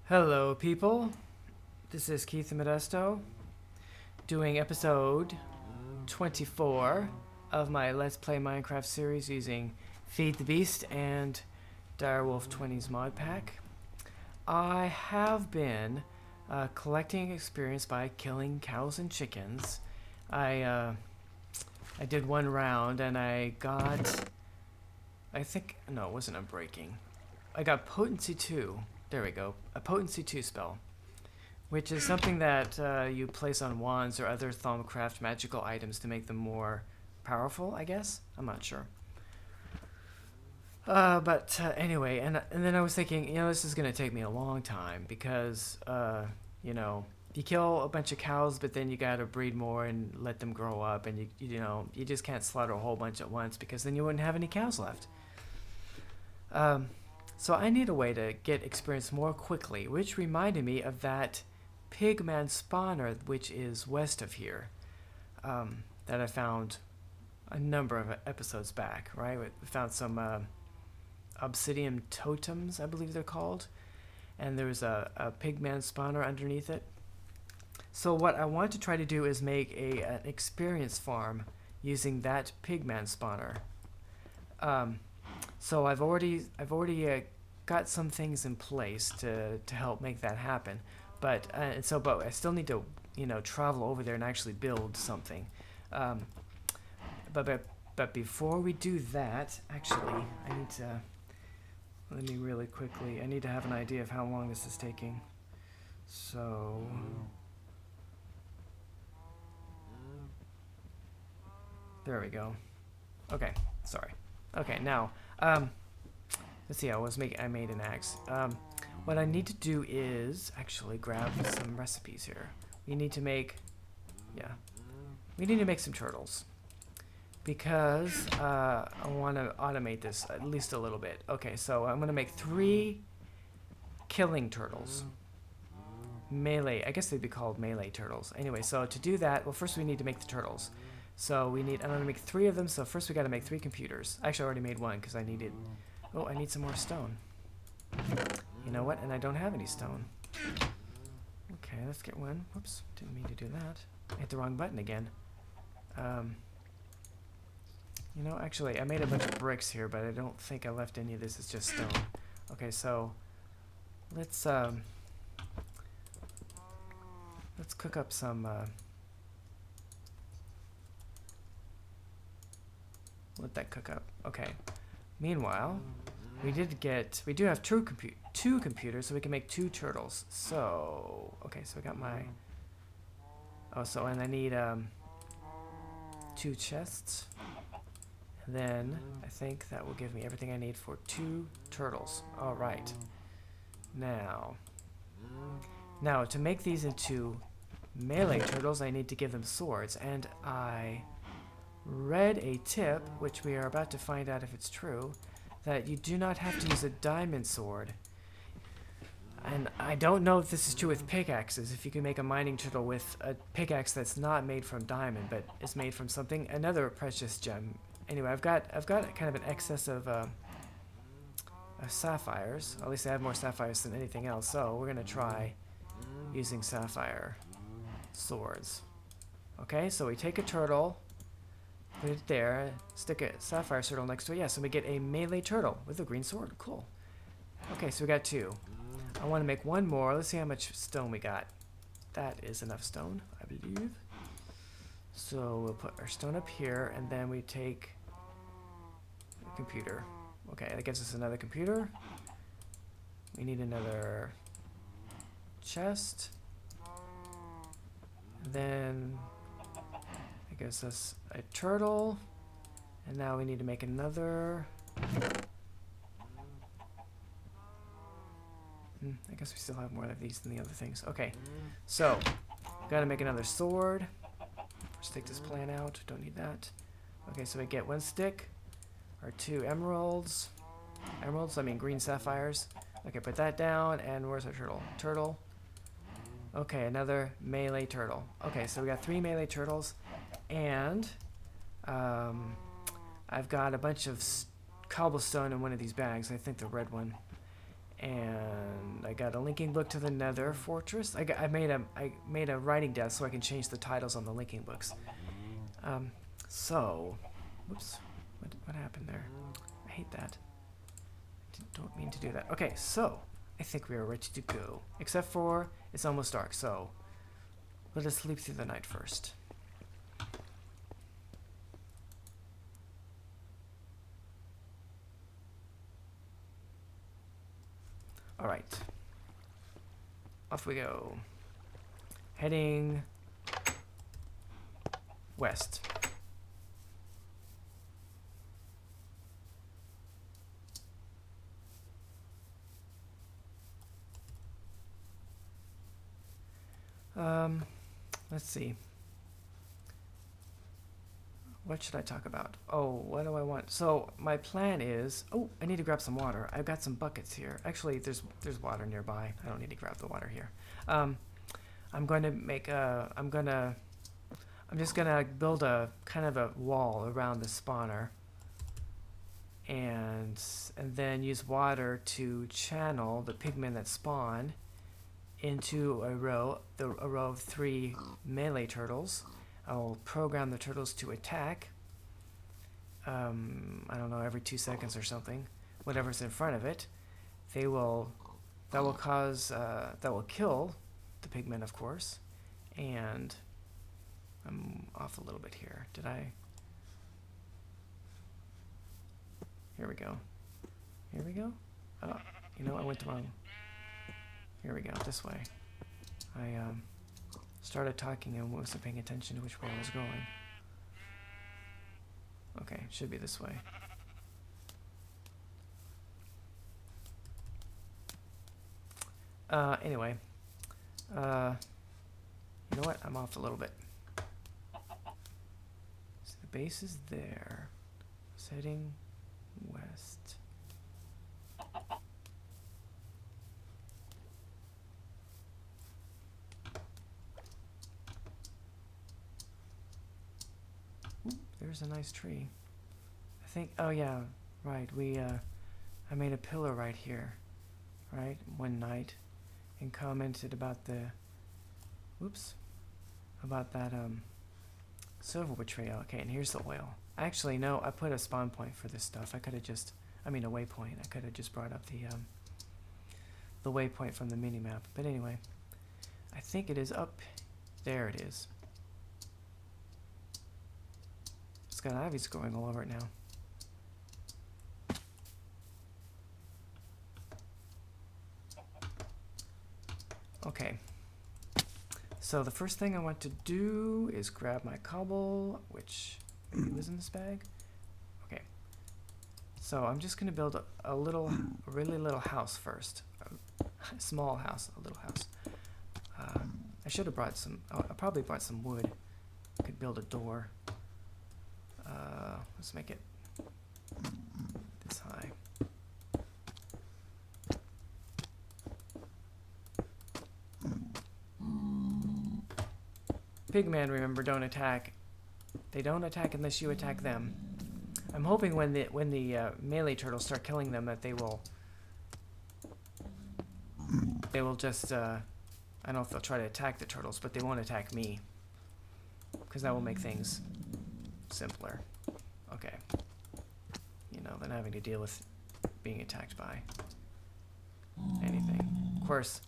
Hello, people. This is Keith Modesto doing episode 24 of my Let's Play Minecraft series using Feed the Beast and Direwolf 20's mod pack. I have been collecting experience by killing cows and chickens. I did one round and I got, no, it wasn't unbreaking. I got Potency 2. There we go. A Potency 2 spell, which is something that you place on wands or other Thaumcraft magical items to make them more powerful, I guess? I'm not sure. But anyway, and then I was thinking, this is going to take me a long time because, you kill a bunch of cows, but then you got to breed more and let them grow up, and you just can't slaughter a whole bunch at once because then you wouldn't have any cows left. So I need a way to get experience more quickly, which reminded me of that Pigman spawner, which is west of here, that I found a number of episodes back, right? We found some obsidian totems, I believe they're called, and there's a Pigman spawner underneath it. So what I want to try to do is make an experience farm using that Pigman spawner. So I've already got some things in place to help make that happen, but I still need to travel over there and actually build something. But before we do that, actually, I need to let me really quickly. I need to have an idea of how long this is taking. So. There we go. Okay, sorry. Okay, now, let's see. I made an axe. What I need to do is actually grab some recipes here. We need to make some turtles because I want to automate this at least a little bit. Okay, so I'm gonna make 3 killing turtles. Melee. I guess they'd be called melee turtles. Anyway, so to do that, well, first we need to make the turtles. So I'm going to make 3 of them, so first we got to make 3 computers. Actually, I already made 1 because I need some more stone. You know what? And I don't have any stone. Okay, let's get 1. Whoops, didn't mean to do that. I hit the wrong button again. Actually, I made a bunch of bricks here, but I don't think I left any of this. It's just stone. Okay, so let's cook up some... let that cook up. Okay. Meanwhile, we do have 2 computers, so we can make 2 turtles. So, okay, so I got my... and I need 2 chests. And then I think that will give me everything I need for 2 turtles. All right. Now, to make these into melee turtles, I need to give them swords, and I read a tip, which we are about to find out if it's true, that you do not have to use a diamond sword. And I don't know if this is true with pickaxes, if you can make a mining turtle with a pickaxe that's not made from diamond, but is made from another precious gem. Anyway, I've got kind of an excess of sapphires. At least I have more sapphires than anything else, so we're going to try using sapphire swords. Okay, so we take a turtle, put it there, stick a sapphire turtle next to it. Yes, and we get a melee turtle with a green sword. Cool. Okay, so we got 2. I want to make 1 more. Let's see how much stone we got. That is enough stone, I believe. So we'll put our stone up here, and then we take a computer. Okay, that gives us another computer. We need another chest. And then it gives us a turtle, and now we need to make another. I guess we still have more of these than the other things. Okay, so gotta make another sword. First, take this plant out. Don't need that. Okay, so we get 1 stick, or 2 emeralds. I mean green sapphires. Okay, put that down, and where's our turtle? Turtle. Okay, another melee turtle. Okay, so we got 3 melee turtles, and I've got a bunch of cobblestone in one of these bags. I think the red one. And I got a linking book to the Nether Fortress. I made a writing desk so I can change the titles on the linking books. So, whoops, what happened there? I hate that. Don't mean to do that. Okay, so I think we are ready to go. Except for it's almost dark, so let us sleep through the night first. All right, off we go. Heading west. Let's see. What should I talk about? Oh, what do I want? So my plan is, oh, I need to grab some water. I've got some buckets here. Actually, there's water nearby. I don't need to grab the water here. I'm going to make a, I'm just gonna build a kind of a wall around the spawner, and then use water to channel the pigmen that spawn into a row of 3 melee turtles. I'll program the turtles to attack. I don't know, every 2 seconds or something. Whatever's in front of it, that will kill the pigmen, of course. And I'm off a little bit here. Did I? Here we go. Here we go. Oh, you know, I went the wrong. Here we go, this way. I started talking and wasn't paying attention to which way I was going. Okay, should be this way. Anyway. You know what? I'm off a little bit. So the base is there. It's heading west. There's a nice tree. I think, oh yeah, right, I made a pillar right here, right, one night, and commented about the, about that, silver betrayal. Okay, and here's the oil. Actually, no, I put a spawn point for this stuff. I could have just, a waypoint. I could have just brought up the waypoint from the minimap. But anyway, I think it is up, there it is. It's got ivy's growing all over it now. Okay. So the first thing I want to do is grab my cobble, which maybe was in this bag. Okay. So I'm just going to build a really little house first. A small house, a little house. I should have brought some, I probably brought some wood. Could build a door. Let's make it this high. Pigman, remember, don't attack. They don't attack unless you attack them. I'm hoping when the melee turtles start killing them that they will just I don't know if they'll try to attack the turtles, but they won't attack me, because that will make things simpler. Okay. You know, than having to deal with being attacked by anything. Of course,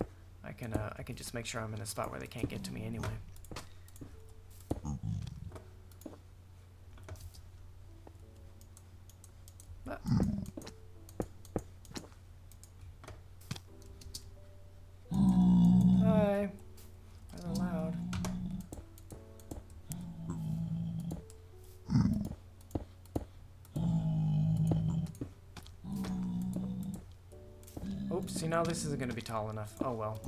I can just make sure I'm in a spot where they can't get to me anyway. But hi. Rather loud. Oops, you know, this isn't going to be tall enough. Oh well.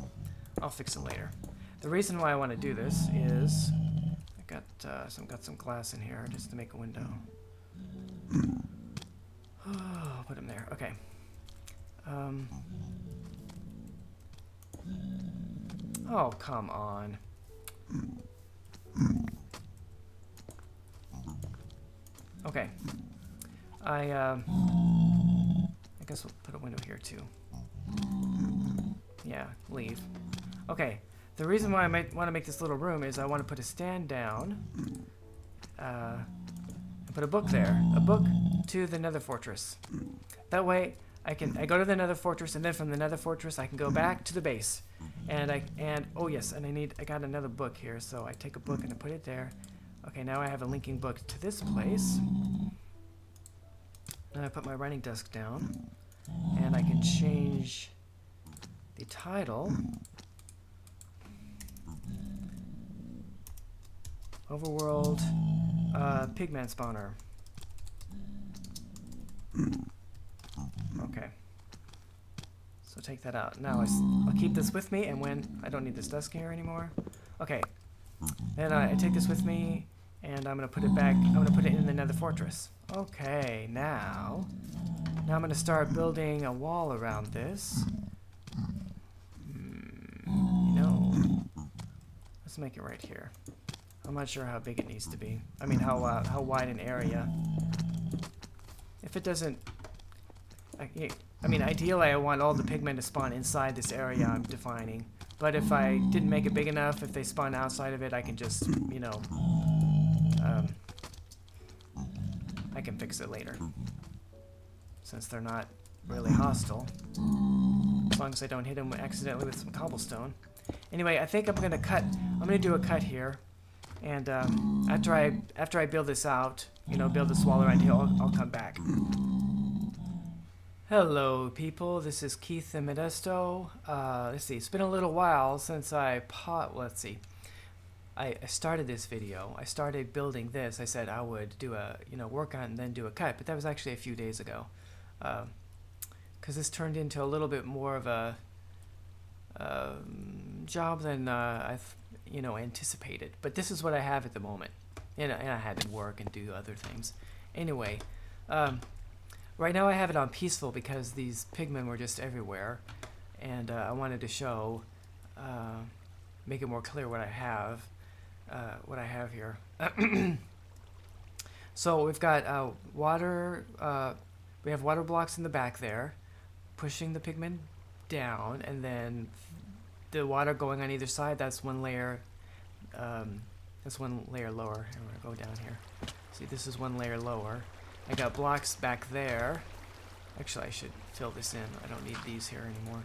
I'll fix it later. The reason why I want to do this is I got some glass in here just to make a window. Oh, put him there. Okay. Oh, come on. Okay. I guess we'll put a window here too. Yeah. Yeah, leave. Okay, the reason why I might want to make this little room is I want to put a stand down. And put a book there. A book to the Nether Fortress. That way, I go to the Nether Fortress, and then from the Nether Fortress, I can go back to the base. Oh yes, and I got another book here, so I take a book and I put it there. Okay, now I have a linking book to this place. And I put my writing desk down, and I can change the title. Overworld, Pigman spawner. Okay. So take that out. Now I'll keep this with me, and when I don't need this desk here anymore. Okay. Then I take this with me, and I'm gonna put it back. I'm gonna put it in the Nether Fortress. Okay. Now I'm gonna start building a wall around this. You know, let's make it right here. I'm not sure how big it needs to be. I mean, how wide an area. If it doesn't, I mean, ideally I want all the pigmen to spawn inside this area I'm defining. But if I didn't make it big enough, if they spawn outside of it, I can just, you know, I can fix it later. Since they're not really hostile. As long as I don't hit them accidentally with some cobblestone. Anyway, I think I'm gonna do a cut here. And after I build this out, you know, build this wall around here, I'll come back. Hello, people. This is Keith the Modesto. Let's see. It's been a little while since I let's see. I started this video. I started building this. I said I would do a work on it and then do a cut, but that was actually a few days ago. Because this turned into a little bit more of a job than I've anticipated. But this is what I have at the moment, and I had to work and do other things. Anyway, right now I have it on peaceful because these pigmen were just everywhere, and I wanted to show, make it more clear what I have here. So we've got water. We have water blocks in the back there, pushing the pigmen down, and then the water going on either side. That's one layer. That's one layer lower. I'm gonna go down here. See, this is one layer lower. I got blocks back there. Actually, I should fill this in. I don't need these here anymore.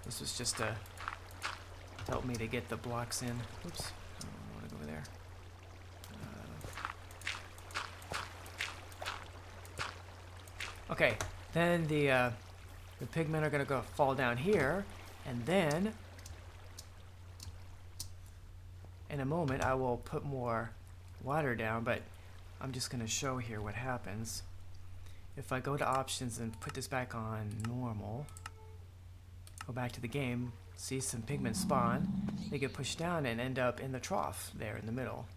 This was just to help me to get the blocks in. Oops, I don't want to go over there. Okay, then the pigmen are gonna fall down here, and then in a moment I will put more water down, but I'm just gonna show here what happens. If I go to options and put this back on normal, go back to the game, see some pigmen spawn, they get pushed down and end up in the trough there in the middle.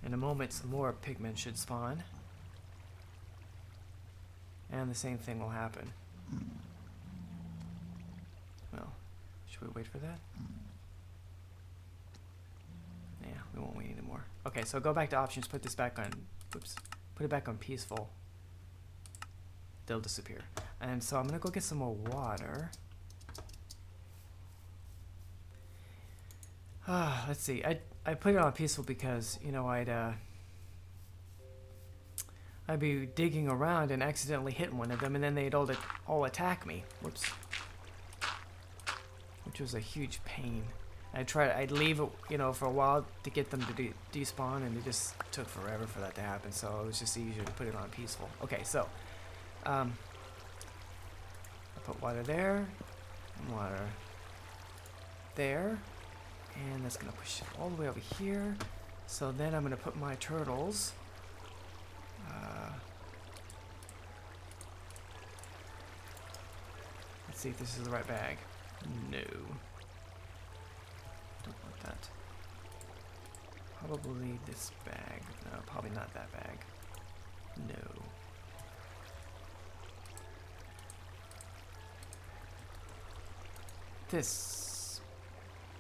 In a moment some more pigmen should spawn, and the same thing will happen. Well, should we wait for that? Yeah, we won't wait anymore. Okay, so go back to options, put this back on, oops, put it back on peaceful. They'll disappear. And so I'm gonna go get some more water. Let's see, I put it on peaceful because, you know, I'd be digging around and accidentally hit one of them, and then they'd all attack me. Whoops. Which was a huge pain. I'd leave it, you know, for a while to get them to despawn, and it just took forever for that to happen, so it was just easier to put it on peaceful. Okay, so, I put water there, and water there, and that's gonna push it all the way over here. So then I'm gonna put my turtles, let's see if this is the right bag. No. Don't want that. Probably this bag. No, probably not that bag. No. This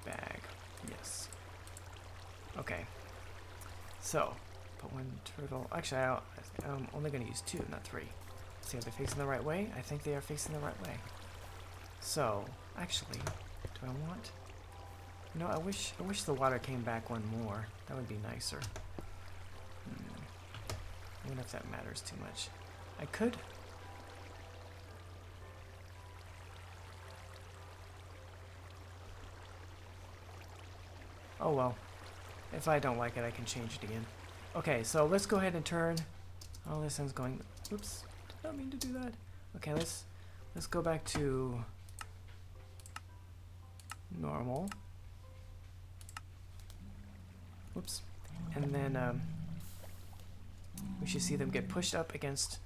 bag. Yes. Okay. So, put one turtle. Actually, I'm only going to use 2, not 3. See, are they facing the right way? I think they are facing the right way. So, actually, do I want... You know, I wish the water came back one more. That would be nicer. I don't know if that matters too much. I could... Oh well. If I don't like it, I can change it again. Okay, so let's go ahead and turn... Oh, this thing's going... Oops. Did not mean to do that. Okay, let's go back to... normal. Whoops. And then we should see them get pushed up against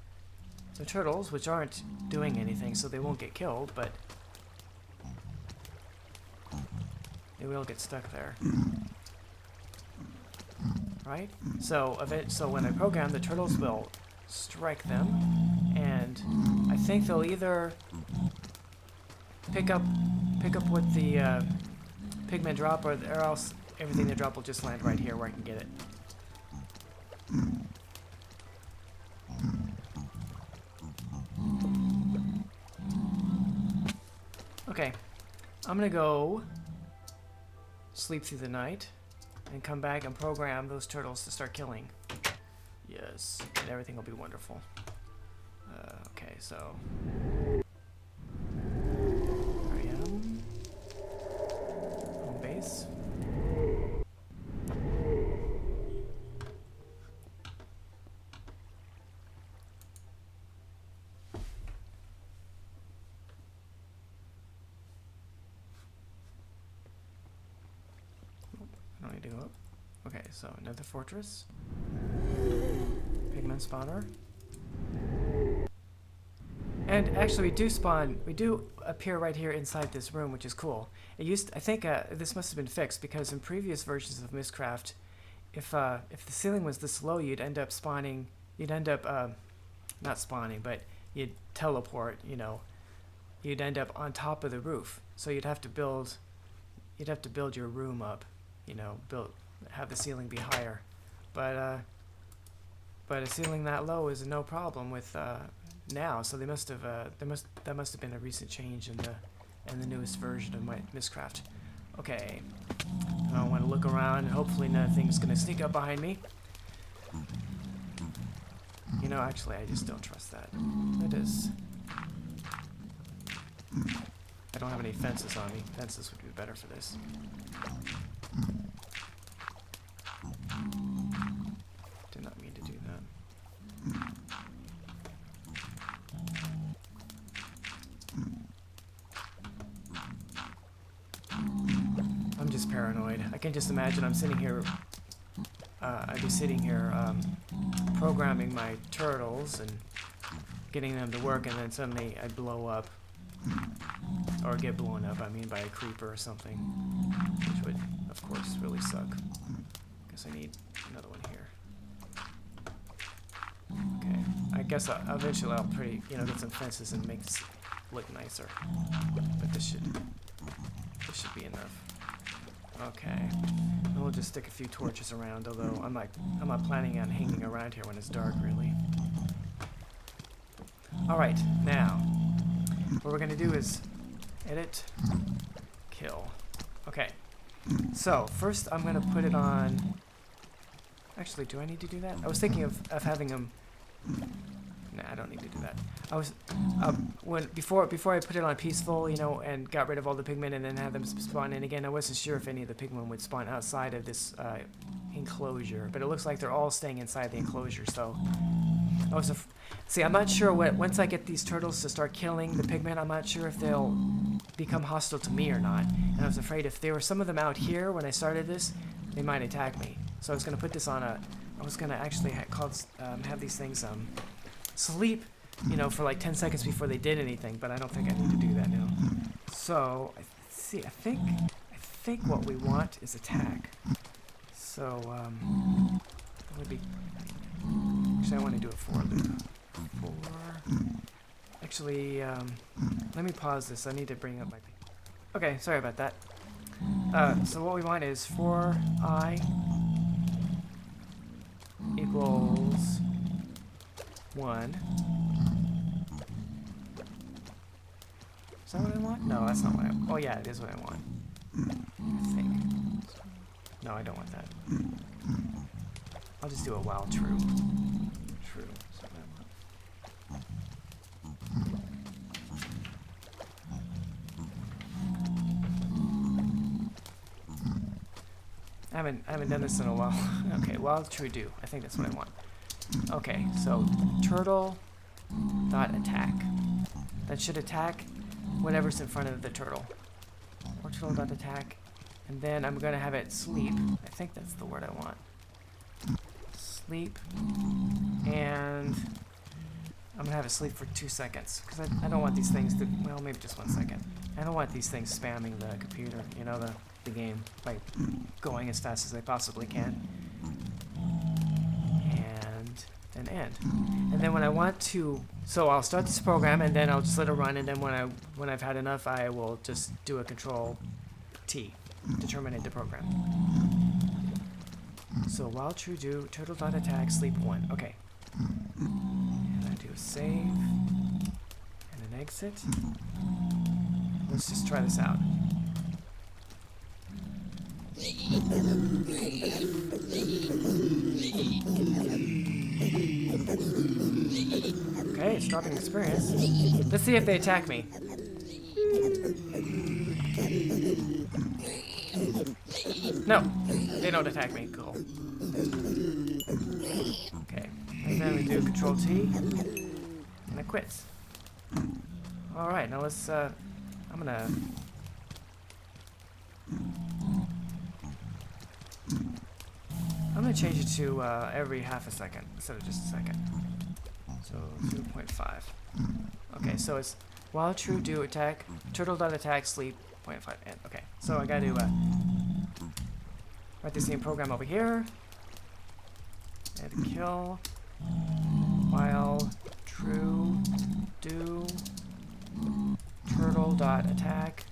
the turtles, which aren't doing anything, so they won't get killed, but they will get stuck there. Right? So when I program, the turtles will strike them, and I think they'll either pick up what the Pigman drop, or else everything they drop will just land right here where I can get it. Okay, I'm gonna go sleep through the night and come back and program those turtles to start killing. Yes, and everything will be wonderful. Okay, so there I am. Home base. I don't need to go up. Okay, so another fortress. Pigman spawner. And actually we do appear right here inside this room, which is cool. It used, I think this must have been fixed, because in previous versions of Mistcraft, if the ceiling was this low, you'd end up spawning, not spawning, but you'd teleport, you know, you'd end up on top of the roof. So you'd have to build your room up, you know, have the ceiling be higher. But a ceiling that low is no problem with now, so they must have that must have been a recent change in the newest version of my Mistcraft. Okay, I want to look around, and hopefully nothing's gonna sneak up behind me. You know, actually, I just don't trust that. It is. I don't have any fences on me. Fences would be better for this. Did not mean to do that. I'm just paranoid. I can just imagine I'm sitting here, I'd be sitting here programming my turtles and getting them to work, and then suddenly I'd blow up. Or get blown up, I mean, by a creeper or something. Which would, of course, really suck. Guess I need another one here. Okay, I guess eventually I'll get some fences and make this look nicer. But this should be enough. Okay, and we'll just stick a few torches around, although I'm not planning on hanging around here when it's dark, really. Alright, now, what we're gonna do is edit, kill. Okay, so first I'm gonna put it on... Actually, do I need to do that? I was thinking of having them... Nah, I don't need to do that. I was before I put it on peaceful, you know, and got rid of all the pigmen and then had them spawn in again. I wasn't sure if any of the pigmen would spawn outside of this enclosure, but it looks like they're all staying inside the enclosure. So I was see, I'm not sure once I get these turtles to start killing the pigmen, I'm not sure if they'll become hostile to me or not. And I was afraid if there were some of them out here when I started this, they might attack me. So I was gonna put this on I was gonna actually have these things sleep, you know, for like 10 seconds before they did anything, but I don't think I need to do that now. So, I think what we want is attack. So, that would be, actually I want to do a for loop. Actually, let me pause this, I need to bring up my, okay, sorry about that. So what we want is for I equals 1, that what I want? No, that's not what I want. Oh yeah, it is what I want. I think. No, I don't want that. I'll just do a while true. True. That's what I want. I haven't done this in a while. Okay, while true do. I think that's what I want. Okay, so turtle dot attack. That should attack whatever's in front of the turtle. Or turtle dot attack. And then I'm gonna have it sleep. I think that's the word I want. Sleep. And I'm gonna have it sleep for 2 seconds. Because I don't want these things to, well, maybe just 1 second. I don't want these things spamming the computer, you know, the game, by going as fast as they possibly can. And end. And then when I want to, so I'll start this program and then I'll just let it run, and then when I've had enough, I will just do a Control T to terminate the program. So while true do turtle dot attack sleep 1. Okay. And I do a save and an exit. Let's just try this out. Okay, it's dropping experience. Let's see if they attack me. No, they don't attack me. Cool. Okay, and then we do Control T, and it quits. All right, now let's. I'm gonna change it to every half a second instead of just a second. So 2.5. Okay, so it's while true do attack turtle dot attack sleep 0.5 end. Okay, so I gotta write the same program over here. And kill while true do turtle dot attack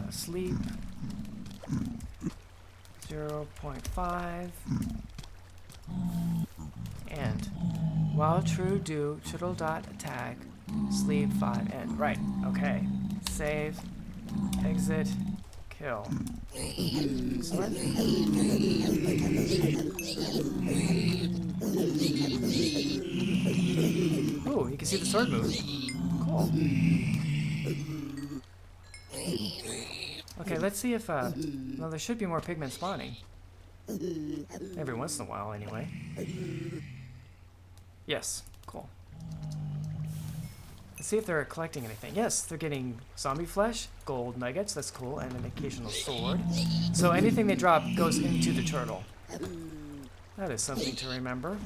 sleep 0.5 and while true do turtle dot attack sleep 5 end. Right, okay. Save, exit, kill. Excellent. Oh, you can see the sword move. Cool. Okay, let's see if, well, there should be more pigmen spawning. Every once in a while, anyway. Yes, cool. Let's see if they're collecting anything. Yes, they're getting zombie flesh, gold nuggets, that's cool, and an occasional sword. So anything they drop goes into the turtle. That is something to remember.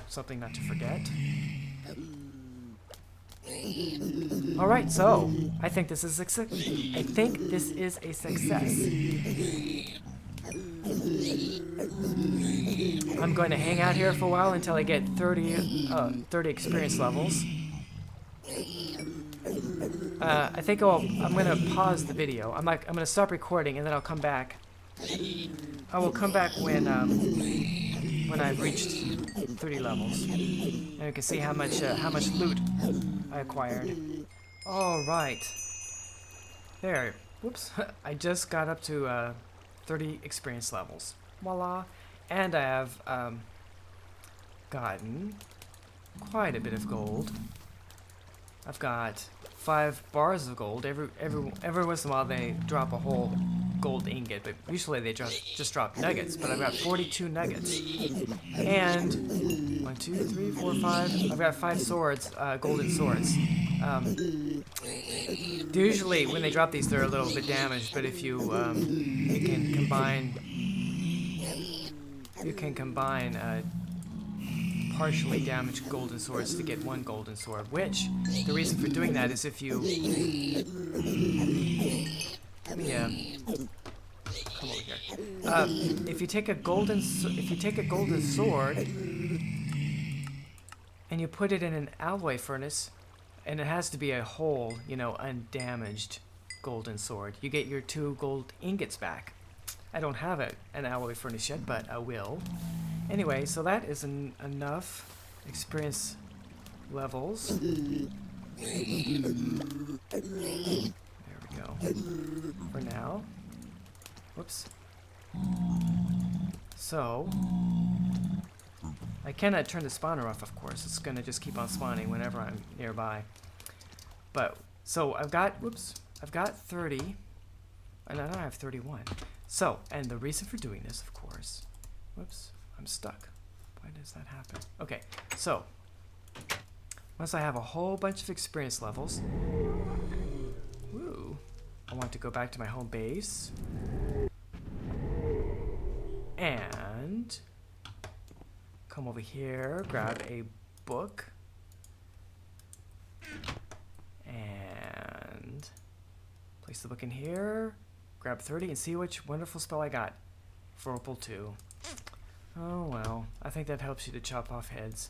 Something not to forget. Alright, so I think this is a success. I'm going to hang out here for a while until I get 30 experience levels. I think I'm going to pause the video. I'm going to stop recording and then I'll come back. I will come back when I've reached 30 levels, and you can see how much loot I acquired. All right, there. Whoops! I just got up to 30 experience levels. Voila! And I have gotten quite a bit of gold. I've got 5 bars of gold. Every once in a while they drop a whole gold ingot, but usually they just drop nuggets. But I've got 42 nuggets. And 1, 2, 3, 4, 5. I've got 5 swords, golden swords. Usually when they drop these, they're a little bit damaged. But if you can combine partially damaged golden swords to get 1 golden sword, which the reason for doing that is if you come over here. If you take a golden sword and you put it in an alloy furnace, and it has to be a whole, undamaged golden sword, you get your 2 gold ingots back. I don't have an alloy furnace yet, but I will. Anyway, so that is enough experience levels. There we go. For now. Whoops. So, I cannot turn the spawner off, of course. It's going to just keep on spawning whenever I'm nearby. But, so I've got 30, and I have 31. So, and the reason for doing this, of course, whoops, I'm stuck. Why does that happen? Okay, so, once I have a whole bunch of experience levels, woo, I want to go back to my home base, and come over here, grab a book, and place the book in here, grab 30, and see which wonderful spell I got. Vorpal 2. Oh well, I think that helps you to chop off heads.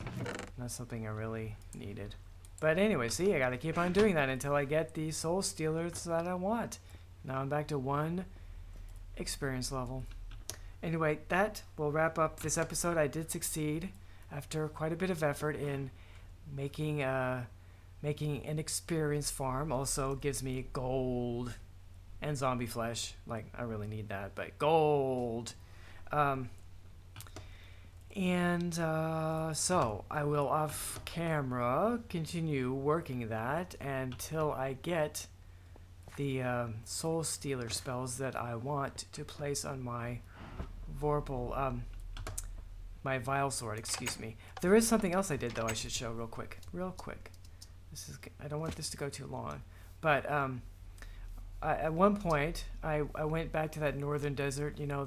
Not something I really needed. But anyway, see, I gotta keep on doing that until I get the soul stealers that I want. Now I'm back to 1 experience level. Anyway, that will wrap up this episode. I did succeed after quite a bit of effort in making an experience farm. Also gives me gold and zombie flesh. Like, I really need that, but gold. So I will off camera continue working that until I get the soul stealer spells that I want to place on my Vorpal, my Vile Sword, excuse me. There is something else I did, though, I should show real quick. This is, I don't want this to go too long. But, at one point, I went back to that northern desert, you know,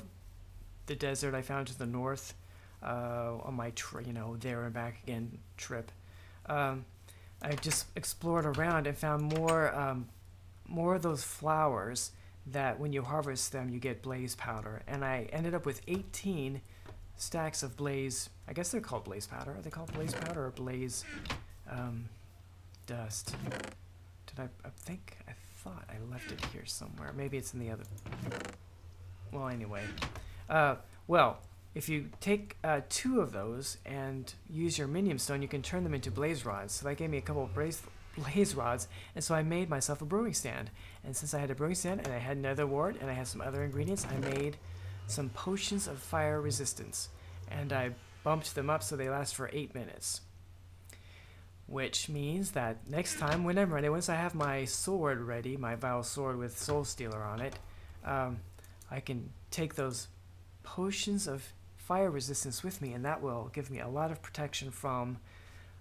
the desert I found to the north, on my, there and back again trip. I just explored around and found more of those flowers that when you harvest them you get blaze powder, and I ended up with 18 stacks of blaze, I guess they're called blaze powder. Are they called blaze powder or blaze dust? I thought I left it here somewhere. Maybe it's in the other, well, anyway, if you take 2 of those and use your minium stone, you can turn them into blaze rods. So that gave me a couple of blaze rods, and so I made myself a brewing stand. And since I had a brewing stand and I had another ward and I had some other ingredients, I made some potions of fire resistance, and I bumped them up so they last for 8 minutes. Which means that next time when I'm ready, once I have my sword ready, my Vile Sword with Soul Stealer on it, I can take those potions of fire resistance with me, and that will give me a lot of protection from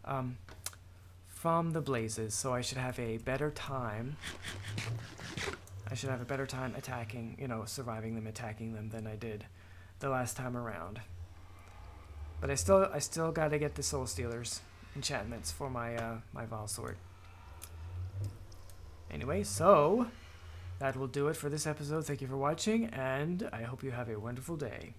the blazes. So I should have a better time. Attacking, surviving them, attacking them than I did the last time around. But I still got to get the Soul Stealers enchantments for my my Vile Sword. Anyway, so that will do it for this episode. Thank you for watching, and I hope you have a wonderful day.